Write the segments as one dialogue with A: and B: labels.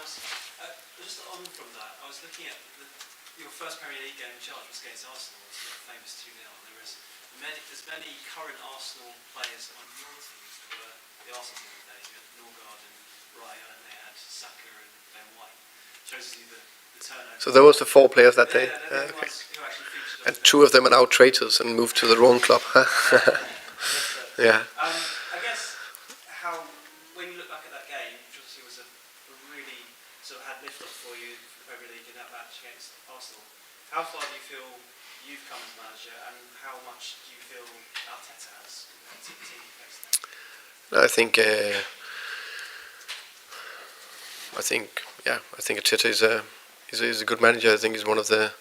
A: Arsenal. Just on from that, I was looking at your first Premier League game in charge was against Arsenal, was the famous 2-0. There's many current Arsenal players on your team who were the Arsenal team of the days. You had Norgard and Raya, and they had Saka and Ben White. Shows you the turnover.
B: So there was the 4 players that day.
A: Yeah, okay. Who actually featured
B: and 2 of them are now traitors and moved to the wrong club. Yeah.
A: I guess when you look back at that game, which obviously was a really sort of had lift off for you for the Premier League in that match against Arsenal, how far do you feel you've come as manager, and how much do you feel Arteta has compared to the team you faced there?
B: I think Arteta is a good manager. I think he's one of the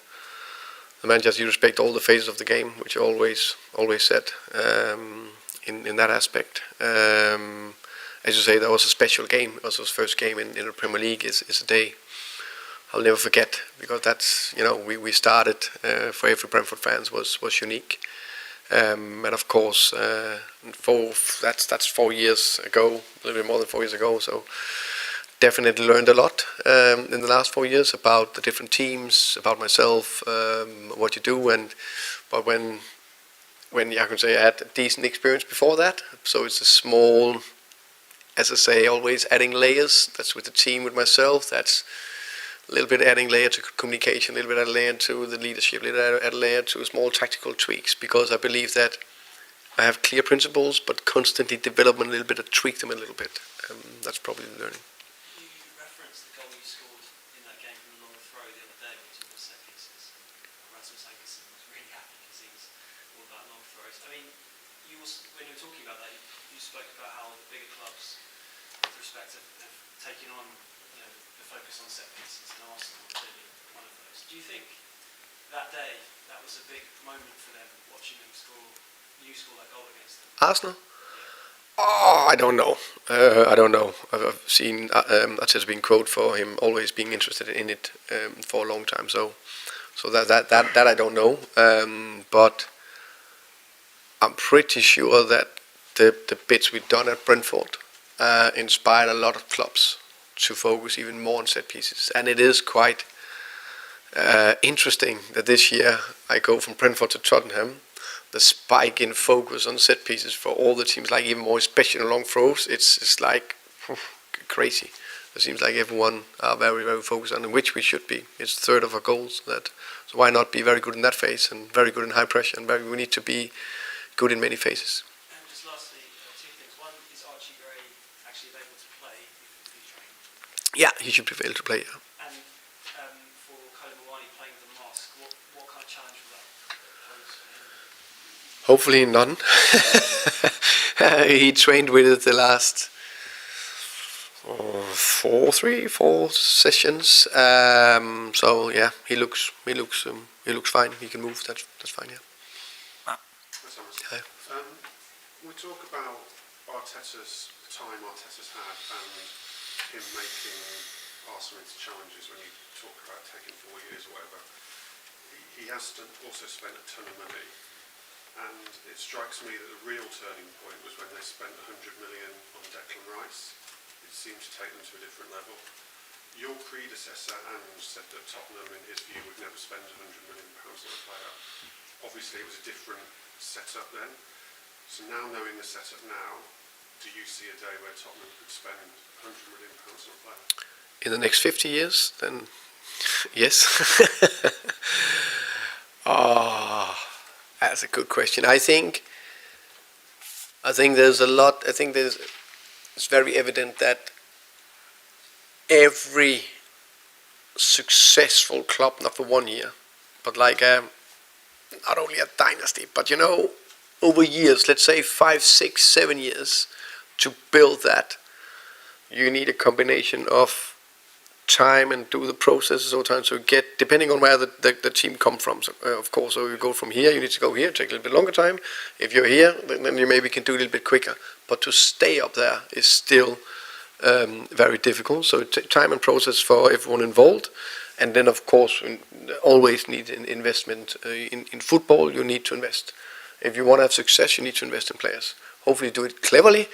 B: managers you respect all the phases of the game, which I always said in that aspect. As you say, that was a special game. It was his first game in the Premier League. Is a day I'll never forget, because that's, we started for every Brentford fans was unique. And of course, that's 4 years ago, a little bit more than 4 years ago. So definitely learned a lot in the last 4 years about the different teams, about myself, what you do. But when I can say I had a decent experience before that, so it's a small, as I say, always adding layers. That's with the team, with myself. That's a little bit adding layer to communication, a little bit add layer to the leadership, a little bit add layer to small tactical tweaks, because I believe that I have clear principles, but constantly develop them a little bit and tweak them a little bit. That's probably the learning.
A: You referenced the goal you scored in that game from the long throw the other day, which was set pieces. Rasmus Ankersen was really happy because he was all about long throws. I mean, when you were talking about that, you spoke about how the bigger clubs, with respect, have taken on the focus on set pieces, and Arsenal clearly one of those. Do you think that day that was a big moment for them, watching them score that goal against them?
B: Arsenal? Oh, I don't know. I don't know. I've seen Arteta being quoted for him always being interested in it for a long time. So that I don't know. But I'm pretty sure that the bits we've done at Brentford inspired a lot of clubs to focus even more on set pieces. And it is quite interesting that this year I go from Brentford to Tottenham. The spike in focus on set pieces for all the teams, like even more especially in long throws, it's like crazy. It seems like everyone are very, very focused on it, which we should be. It's a third of our goals. So why not be very good in that phase and very good in high pressure, and we need to be good in many phases.
A: And just lastly, 2 things. One, is Archie Gray actually able to play if he trained?
B: Yeah, he should be able to play. Yeah.
A: And for Kalibawani playing with a mask, what kind of challenge will that pose for him?
B: Hopefully none. He trained with it the last 4 sessions. So yeah, he looks fine. He can move. That's fine. Yeah.
C: Hi. We talk about Arteta's time Arteta's had and him making Arsenal into challenges. When you talk about taking 4 years or whatever, he has also spent a ton of money. And it strikes me that the real turning point was when they spent 100 million on Declan Rice. It seemed to take them to a different level. Your predecessor, Ange, said that Tottenham, in his view, would never spend £100 million on a player. Obviously, it was a different setup then. So now, knowing the setup now, do you see a day where Tottenham could spend £100 million on a player?
B: In the next 50 years, then yes. That's a good question. I think there's a lot. I think it's very evident that every successful club, not for 1 year, but like not only a dynasty, but over years, let's say 5, 6, 7 years, to build that, you need a combination of time and do the processes over time. So get, depending on where the team come from. So of course, so you go from here, you need to go here, take a little bit longer time. If you're here, then you maybe can do a little bit quicker. But to stay up there is still very difficult. So time and process for everyone involved. And then of course, always need an investment. In football, you need to invest. If you want to have success, you need to invest in players. Hopefully do it cleverly,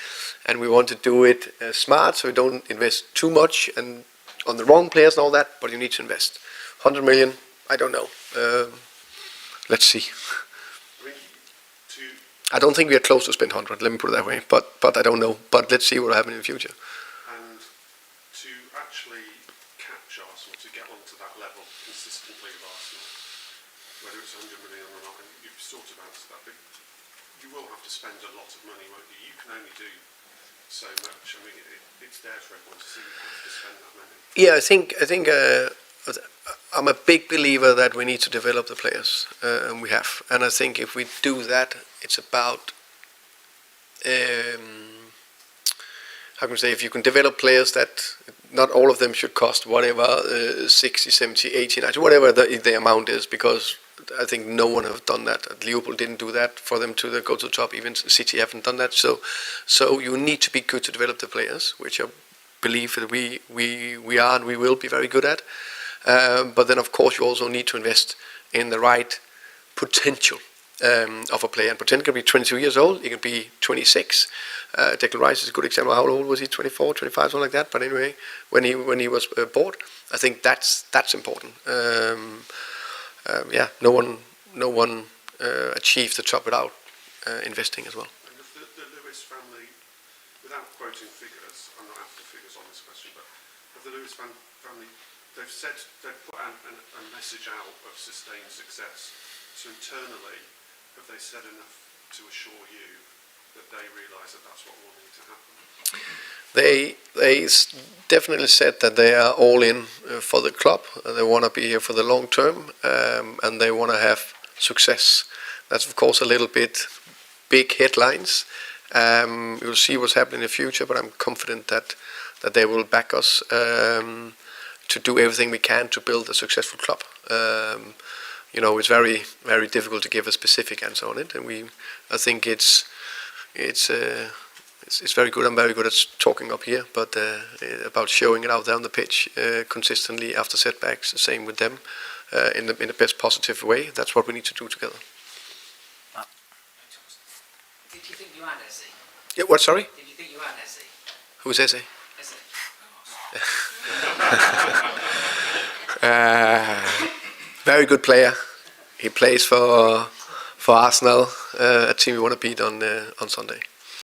B: and we want to do it smart, so we don't invest too much and on the wrong players and all that, but you need to invest. 100 million, I don't know. Let's see.
C: I mean, to
B: I don't think we are close to spend 100, let me put it that way, but I don't know. But let's see what will happen in the future.
C: and to actually catch Arsenal, to get onto that level consistently with Arsenal, whether it's 100 million or not, and you've sort of answered that, but you will have to spend a lot of money, won't you? You can only do so much. I mean, it's there for everyone to see. You have to spend that money.
B: Yeah, I think I'm a big believer that we need to develop the players, and we have. And I think if we do that, it's about how can we say, if you can develop players that not all of them should cost whatever 60, 70, 80, 90, whatever the amount is, because I think no one have done that. Liverpool didn't do that for them to go to the top. Even City haven't done that. So you need to be good to develop the players, which I believe that we are and we will be very good at. But then, of course, you also need to invest in the right potential of a player. And potential can be 22 years old. It can be 26. Declan Rice is a good example. How old was he? 24, 25, something like that. But anyway, when he was bought, I think that's important. No one achieved the top without investing as well.
C: And the Lewis family, without quoting figures, I'm not after figures on this question, but of the Lewis family, they've put a message out of sustained success. So internally, have they said enough to assure you that they realise that that's what will need to happen?
B: They definitely said that they are all in for the club. They want to be here for the long term, and they want to have success. That's of course a little bit big headlines. We'll see what's happening in the future, but I'm confident that they will back us to do everything we can to build a successful club. It's very, very difficult to give a specific answer on it, and I think it's very good. I'm very good at talking up here, but about showing it out there on the pitch consistently after setbacks. The same with them in the best positive way. That's what we need to do together.
D: Did you think you had Eze?
B: Yeah. What? Sorry.
D: Did you think you had Eze?
B: Who's Eze?
D: Eze.
B: Very good player. He plays for Arsenal, a team we want to beat on Sunday.